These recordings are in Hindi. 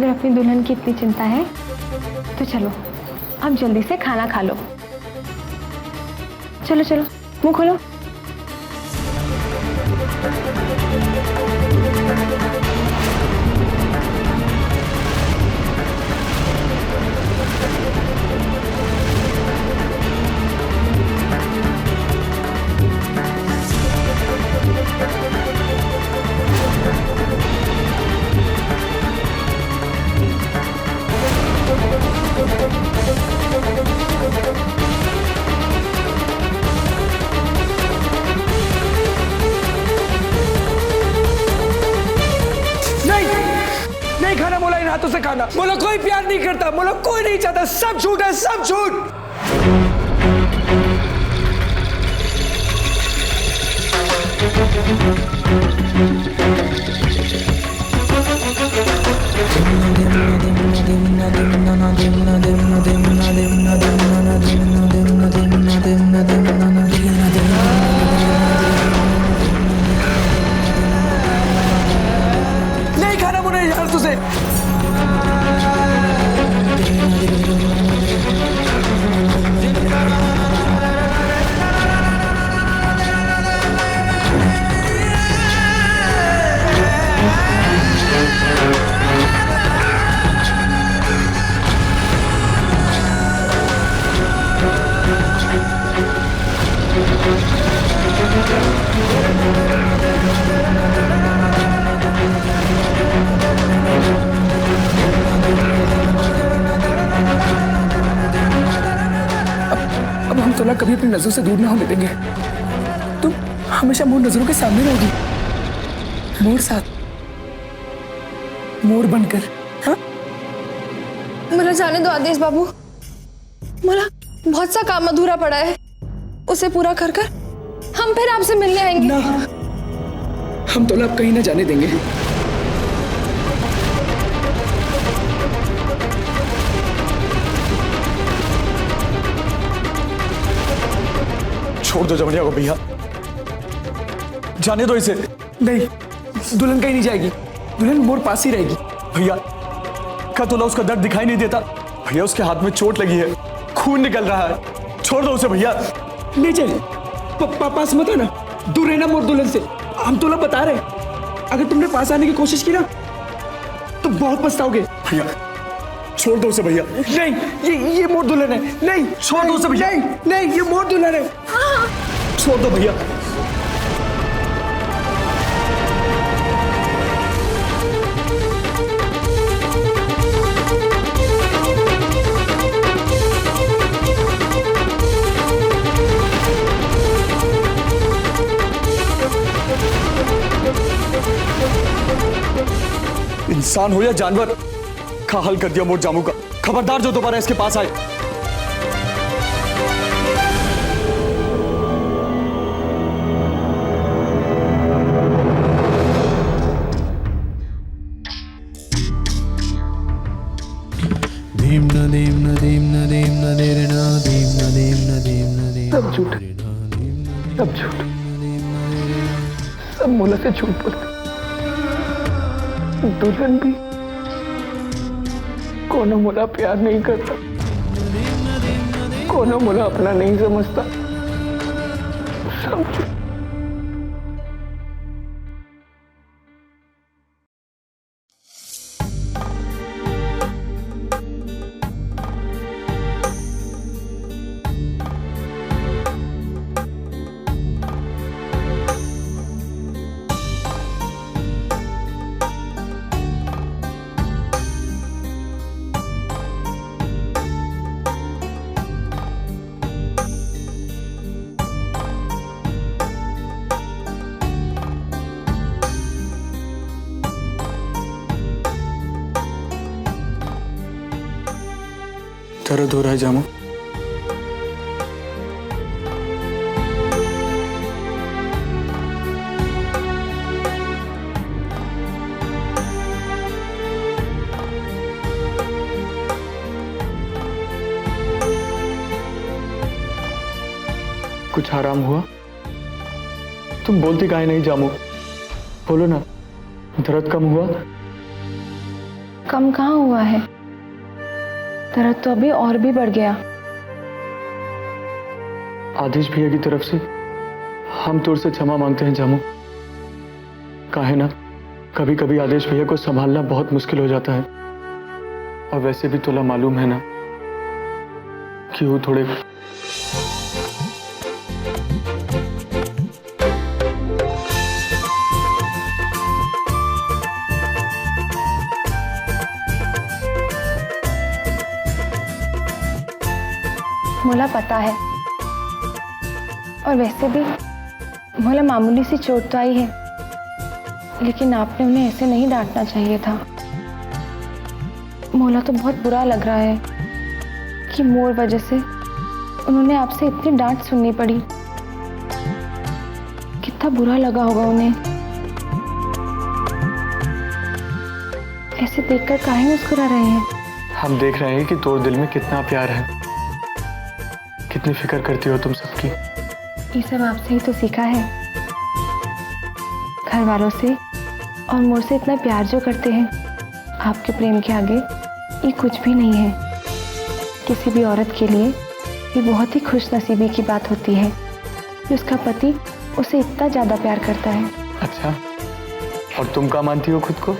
अगर अपनी दुल्हन की इतनी चिंता है तो चलो अब जल्दी से खाना खा लो। चलो चलो मुंह खोलो। खाना मोला इन हाथों से खाना। मोला कोई प्यार नहीं करता, मोला कोई नहीं चाहता, सब झूठ है, सब झूठ। नहीं खाना मोला इन हाथों से। अब हम तोला कभी अपनी नजरों से दूर ना होने देंगे। तुम हमेशा मोर नजरों के सामने रहोगी, मोर साथ, मोर बनकर। हाँ मला जाने दो आदेश बाबू, मला बहुत सा काम अधूरा पड़ा है, उसे पूरा कर कर हम फिर आपसे मिलने आएंगे। ना, हम तोला अब कहीं ना जाने देंगे। छोड़ दो जमनिया को भैया, जाने दो इसे। नहीं, दुल्हन कहीं नहीं जाएगी, दुल्हन मोर पास ही रहेगी। भैया क्या तोला उसका दर्द दिखाई नहीं देता? भैया उसके हाथ में चोट लगी है, खून निकल रहा है, छोड़ दो उसे भैया। नहीं चल, पास मत आना, दूर रहना मोर दुल्हन से। हम तोला बता रहे, अगर तुमने पास आने की कोशिश की ना तो बहुत पछताओगे। भैया छोड़ दो उसे भैया। नहीं, ये मोर दुल्हन है। नहीं, छोड़ दो उसे भैया। नहीं, ये मोर दुल्हन है। छोड़ दो भैया। इंसान हो या जानवर, खा हल कर दिया मोर जामू का। खबरदार जो दोबारा इसके पास आए। सब झूठ, सब झूठ, सब मोला से झूठ बोलते। दुल्हन भी कोनो मोला प्यार नहीं करता, कोनो मोला अपना नहीं समझता, सब झूठ। दर्द हो रहा है जामू? कुछ आराम हुआ? तुम बोलती काहे नहीं जामू? बोलो ना, दर्द कम हुआ? कम कहाँ हुआ है, दर्द तो अभी और भी बढ़ गया। आदेश भैया की तरफ से हम तोर से क्षमा मांगते हैं जामू। काहे ना कभी कभी आदेश भैया को संभालना बहुत मुश्किल हो जाता है, और वैसे भी तोला मालूम है ना कि वो थोड़े मोला पता है, और वैसे भी मोला मामूली सी चोट तो आई है, लेकिन आपने उन्हें ऐसे नहीं डांटना चाहिए था। मोला तो बहुत बुरा लग रहा है कि मोर वजह से उन्होंने आपसे इतनी डांट सुननी पड़ी। कितना बुरा लगा होगा उन्हें। ऐसे देखकर काहे मुस्कुरा रहे हैं? हम देख रहे हैं कि तोर दिल में कितना प्यार है, कितनी फिक्र करती हो तुम सबकी। ये सब आपसे ही तो सीखा है। घर वालों से और मोर से इतना प्यार जो करते हैं, आपके प्रेम के आगे ये कुछ भी नहीं है। किसी भी औरत के लिए ये बहुत ही खुश नसीबी की बात होती है कि उसका पति उसे इतना ज्यादा प्यार करता है। अच्छा, और तुम क्या मानती हो खुद को?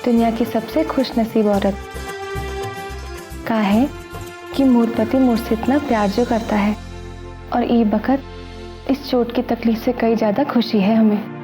दुनिया की सबसे खुश नसीब औरत। कहा है कि मोर पति मुझसे इतना प्यार जो करता है, और ये बखत इस चोट की तकलीफ से कई ज्यादा खुशी है हमें।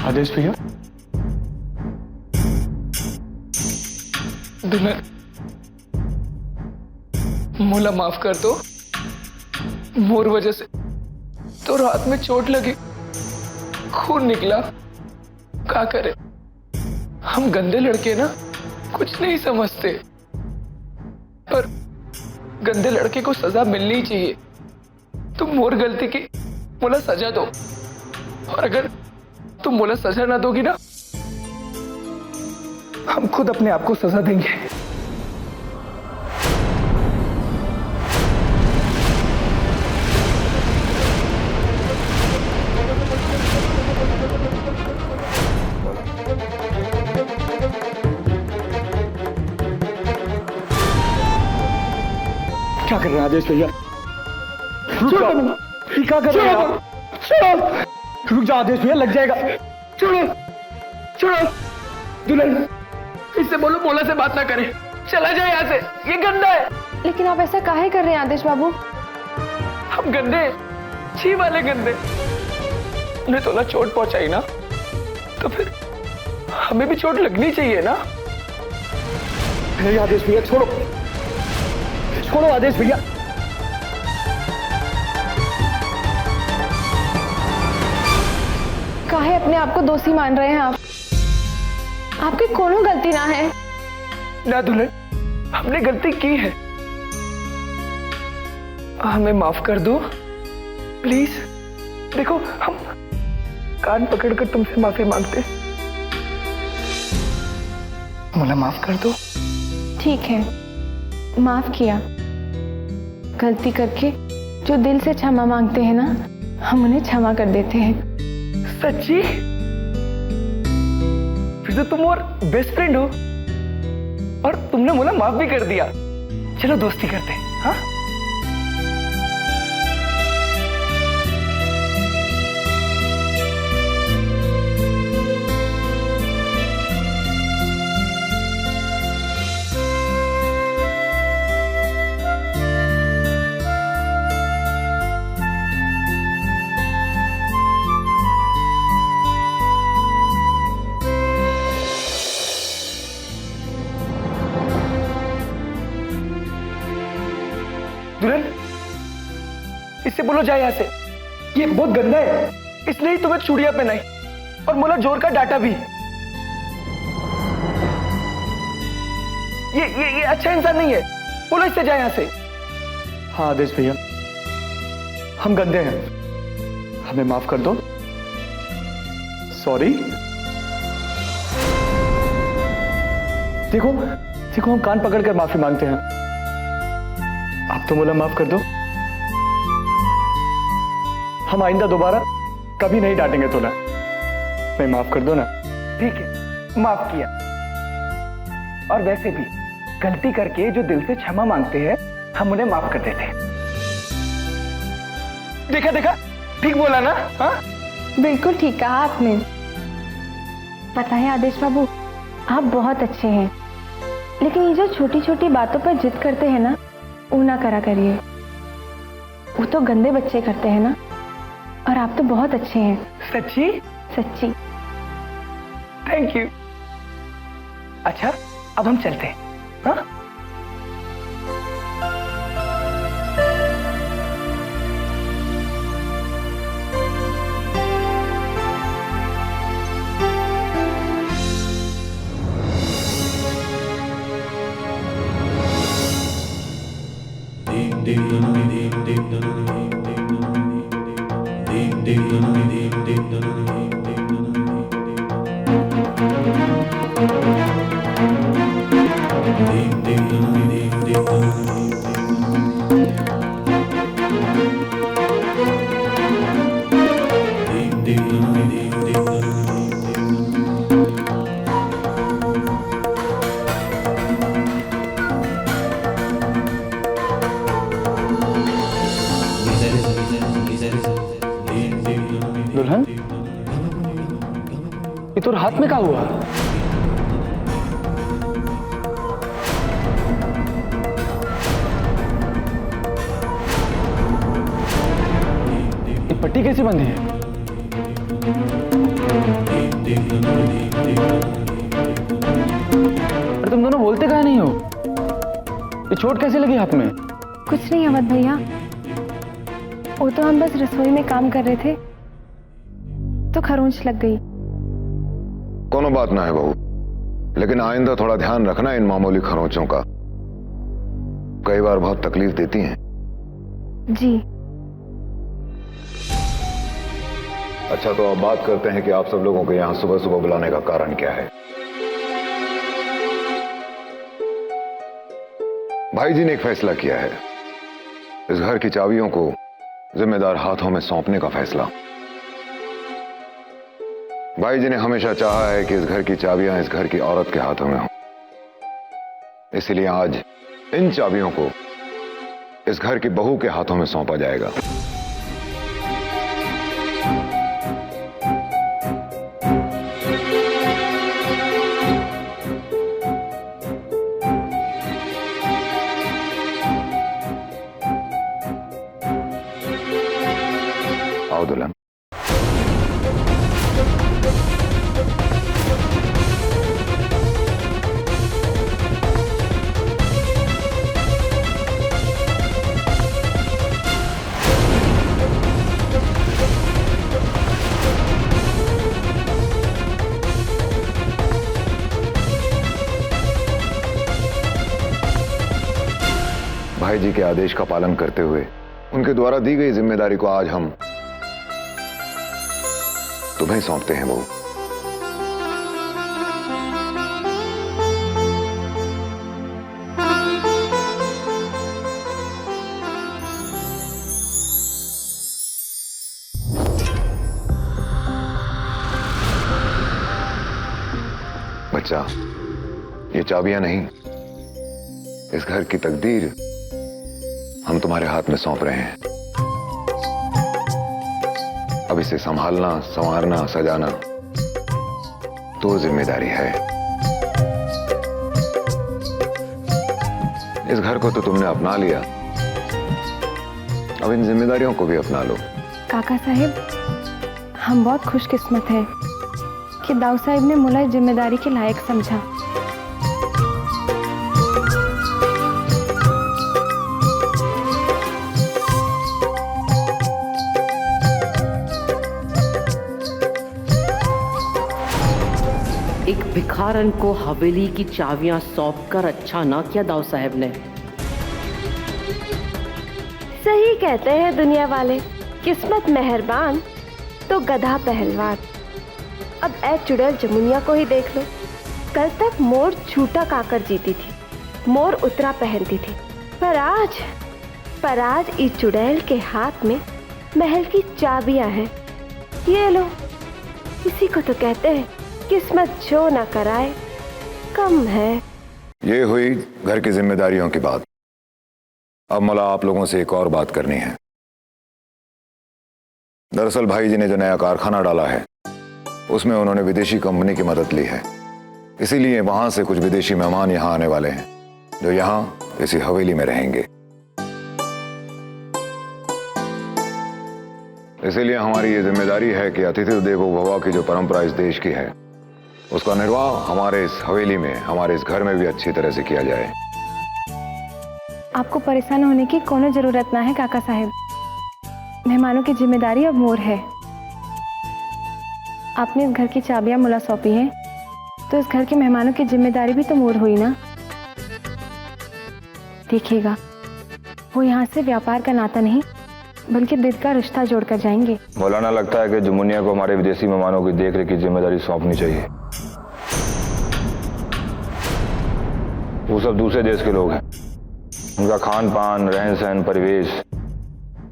आदेश भैया, दुल्हन, मोला माफ कर दो। मोर वजह से तो रात में चोट लगी, खून निकला। क्या करे, हम गंदे लड़के ना कुछ नहीं समझते, पर गंदे लड़के को सजा मिलनी चाहिए। तुम मोर गलती की मोला सजा दो, और अगर तुम मोला सजा ना दोगी ना, हम खुद अपने आप को सजा देंगे। क्या कर रहे हैं आदेश भैया? रुक जाओ, क्या कर रहे हैं आप? रुक जाओ आदेश भैया, लग जाएगा। छोड़ो छोड़ो, दुल्हन इससे बोलो मोला से बात ना करे, चला जाए यहाँ से, ये गंदा है। लेकिन आप ऐसा काहे कर रहे हैं आदेश बाबू? हम गंदे, छी वाले गंदे। उन्हें तोला चोट पहुंचाई ना, तो फिर हमें भी चोट लगनी चाहिए ना। नहीं आदेश भैया, छोड़ो छोड़ो आदेश भैया। काहे अपने आप को दोषी मान रहे हैं आप? आपकी कोनो गलती ना है। ना दुल्हन, हमने गलती की है, हमें माफ कर दो प्लीज। देखो, हम कान पकड़कर तुमसे माफी मांगते, मोला माफ कर दो। ठीक है, माफ किया। गलती करके जो दिल से क्षमा मांगते हैं ना, हम उन्हें क्षमा कर देते हैं। सच्ची? फिर तो तुम और बेस्ट फ्रेंड हो, और तुमने मोला माफ भी कर दिया। चलो दोस्ती करते हैं, हाँ? दुल्हन, इससे बोलो जाए यहाँ से, ये बहुत गंदा है, इसलिए तुम्हें चूड़ियां पहनाई और मोला जोर का डाटा भी। ये अच्छा इंसान नहीं है, बोलो इससे जाए यहाँ से। हाँ आदेश भैया, हम गंदे हैं, हमें माफ कर दो। सॉरी। देखो देखो, हम कान पकड़कर माफी मांगते हैं। आप तो मोला माफ कर दो। हम आइंदा दोबारा कभी नहीं डांटेंगे तोला। मैं माफ कर दो ना। ठीक है, माफ किया। और वैसे भी गलती करके जो दिल से क्षमा मांगते हैं, हम उन्हें माफ कर देते हैं। देखा देखा, ठीक बोला ना? हाँ, बिल्कुल ठीक कहा आपने। पता है आदेश बाबू, आप बहुत अच्छे हैं, लेकिन ये जो छोटी छोटी बातों पर जिद करते हैं ना, वो ना करा करिए। वो तो गंदे बच्चे करते हैं ना, और आप तो बहुत अच्छे हैं। सच्ची? सच्ची। Thank you. अच्छा, अब हम चलते हैं। हाँ? दुल्हन, ये तो हाथ में क्या हुआ? ये पट्टी कैसे बंधी है? अरे तुम दोनों बोलते काहे नहीं हो? ये चोट कैसे लगी हाथ में? कुछ नहीं अवध भैया, वो तो हम बस रसोई में काम कर रहे थे तो खरोंच लग गई। कोनो बात ना है बहू, लेकिन आइंदा थोड़ा ध्यान रखना इन मामूली खरोंचों का। कई बार बहुत तकलीफ देती हैं। जी। अच्छा, तो अब बात करते हैं कि आप सब लोगों को यहां सुबह सुबह बुलाने का कारण क्या है। भाई जी ने एक फैसला किया है, इस घर की चाबियों को जिम्मेदार हाथों में सौंपने का फैसला। भाई जी ने हमेशा चाहा है कि इस घर की चाबियां इस घर की औरत के हाथों में हो, इसलिए आज इन चाबियों को इस घर की बहू के हाथों में सौंपा जाएगा। आओ दुल्हन। भाई जी के आदेश का पालन करते हुए उनके द्वारा दी गई जिम्मेदारी को आज हम तुम्हें सौंपते हैं बहू। बच्चा, ये चाबियां नहीं, इस घर की तकदीर हम तुम्हारे हाथ में सौंप रहे हैं। अब इसे संभालना, संवारना, सजाना तो जिम्मेदारी है। इस घर को तो तुमने अपना लिया, अब इन जिम्मेदारियों को भी अपना लो। काका साहिब, हम बहुत खुशकिस्मत हैं कि दाऊ साहिब ने मुला जिम्मेदारी के लायक समझा। एक भिखारन को हवेली की चाबियां सौंपकर अच्छा ना किया दाऊ साहब ने। सही कहते हैं दुनिया वाले, किस्मत मेहरबान तो गधा पहलवान। अब ऐ चुड़ैल जमुनिया को ही देख लो, कल तक मोर छूटा काकर जीती थी, मोर उतरा पहनती थी, पर आज इस चुड़ैल के हाथ में महल की चाबियां हैं। ये लो, इसी को तो कहते हैं किस्मत जो ना कराए कम है। ये हुई घर की जिम्मेदारियों की बात। अब मला आप लोगों से एक और बात करनी है। दरअसल भाई जी ने जो नया कारखाना डाला है उसमें उन्होंने विदेशी कंपनी की मदद ली है, इसीलिए वहां से कुछ विदेशी मेहमान यहाँ आने वाले हैं जो यहाँ इसी हवेली में रहेंगे। इसीलिए हमारी ये जिम्मेदारी है कि अतिथि देवो भव की जो परंपरा इस देश की है उसका निर्वाह हमारे इस हवेली में, हमारे इस घर में भी अच्छी तरह से किया जाए। आपको परेशान होने की कोनो जरूरत ना है काका साहब। मेहमानों की जिम्मेदारी अब मोर है। आपने इस घर की चाबियां मुला सौंपी हैं, तो इस घर के मेहमानों की जिम्मेदारी भी तो मोर हुई ना। देखिएगा, वो यहाँ से व्यापार का नाता नहीं बल्कि दिल का रिश्ता जोड़कर जाएंगे। मौलाना, लगता है कि जमुनिया को हमारे विदेशी मेहमानों की देखरेख की जिम्मेदारी सौंपनी चाहिए। वो सब दूसरे देश के लोग हैं, उनका खान पान, रहन सहन, परिवेश,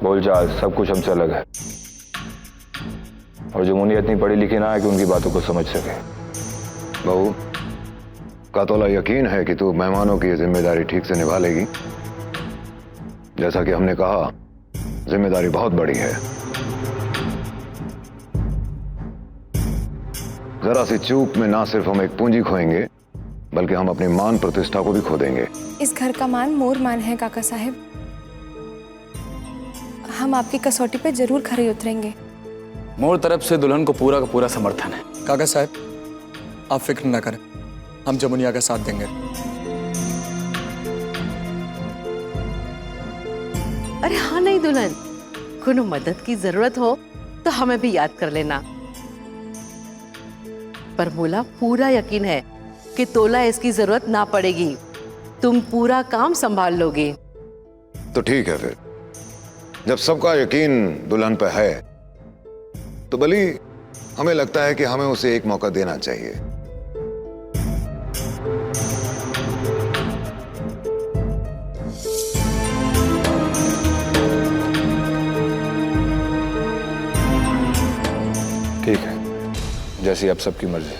बोलचाल सब कुछ हमसे अलग है। और जमुनिया इतनी पढ़ी लिखी ना है कि उनकी बातों को समझ सके। बहू, का तोला यकीन है कि तू मेहमानों की ये जिम्मेदारी ठीक से निभा लेगी। जैसा कि हमने कहा, जिम्मेदारी बहुत बड़ी है। जरा सी चूक में ना सिर्फ हम एक पूंजी खोएंगे बल्कि हम अपनी मान प्रतिष्ठा को भी खो देंगे। इस घर का मान मोर मान है काका साहब। हम आपकी कसौटी पे जरूर खरे उतरेंगे। मोर तरफ से दुल्हन को पूरा का पूरा समर्थन है। काका साहब, आप फिक्र ना करें, हम जमुनिया का साथ देंगे। अरे हाँ नहीं दुल्हन, कोनो मदद की जरूरत हो तो हमें भी याद कर लेना। पर मोला पूरा यकीन है कि तोला इसकी जरूरत ना पड़ेगी, तुम पूरा काम संभाल लोगे। तो ठीक है, फिर जब सबका यकीन दुल्हन पे है तो बली हमें लगता है कि हमें उसे एक मौका देना चाहिए। ठीक है, जैसी आप सबकी मर्जी।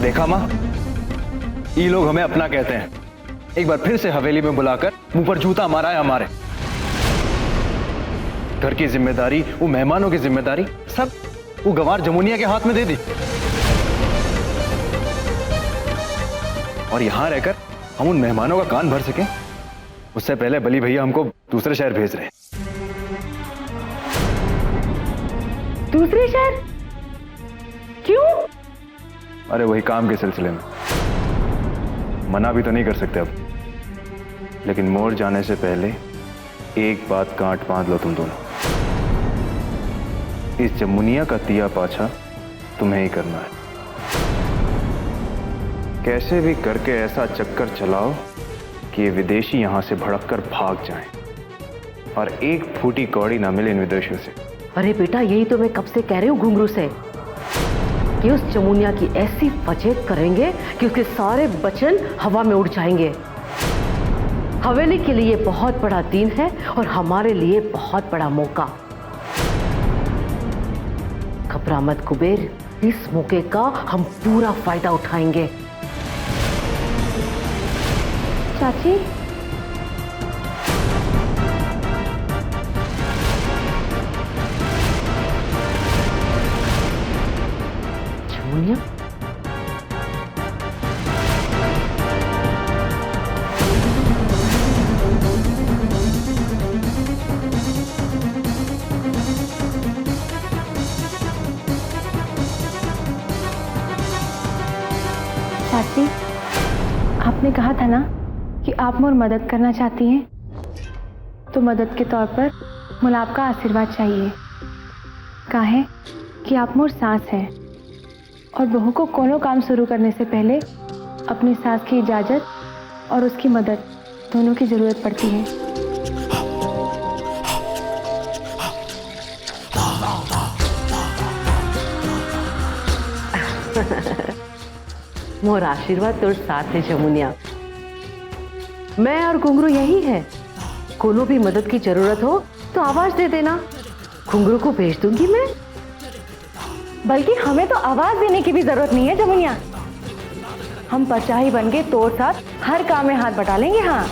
देखा माँ, ये लोग हमें अपना कहते हैं, एक बार फिर से हवेली में बुलाकर मुंह पर जूता मारा है हमारे। घर की जिम्मेदारी, वो मेहमानों की जिम्मेदारी सब वो गंवार जमुनिया के हाथ में दे दी। और यहां रहकर हम उन मेहमानों का कान भर सकें, उससे पहले बली भैया हमको दूसरे शहर भेज रहे हैं। दूसरे शहर? क्यों? अरे वही काम के सिलसिले में। मना भी तो नहीं कर सकते अब, लेकिन मोर जाने से पहले एक बात गांठ बांध लो तुम दोनों। इस जमुनिया का तिया पाछा तुम्हें ही करना है। कैसे भी करके ऐसा चक्कर चलाओ कि ये विदेशी यहां से भड़ककर भाग जाएं और एक फूटी कौड़ी ना मिले इन विदेशियों से। अरे बेटा, यही तो मैं कब से कह रही हूँ घुंघरू से कि उस जमुनिया की ऐसी फजेत करेंगे कि उसके सारे वचन हवा में उड़ जाएंगे। हवेली के लिए बहुत बड़ा दिन है और हमारे लिए बहुत बड़ा मौका। घबरा मत कुबेर, इस मौके का हम पूरा फायदा उठाएंगे। चाची, जमुनिया, चाची, आपने कहा था ना कि आप मोर मदद करना चाहती हैं, तो मदद के तौर पर मुझे आपका आशीर्वाद चाहिए। काहे कि आप मोर सास हैं और बहू को कोनो काम शुरू करने से पहले अपनी सास की इजाजत और उसकी मदद दोनों की जरूरत पड़ती है। मोर आशीर्वाद तोर साथ है जमुनिया। मैं और घुंघरू यही है, कोनो भी मदद की जरूरत हो तो आवाज दे देना, घुंघरू को भेज दूंगी मैं। बल्कि हमें तो आवाज देने की भी जरूरत नहीं है जमुनिया, हम परछाई बन के तोर साथ हर काम में हाथ बटा लेंगे। हाँ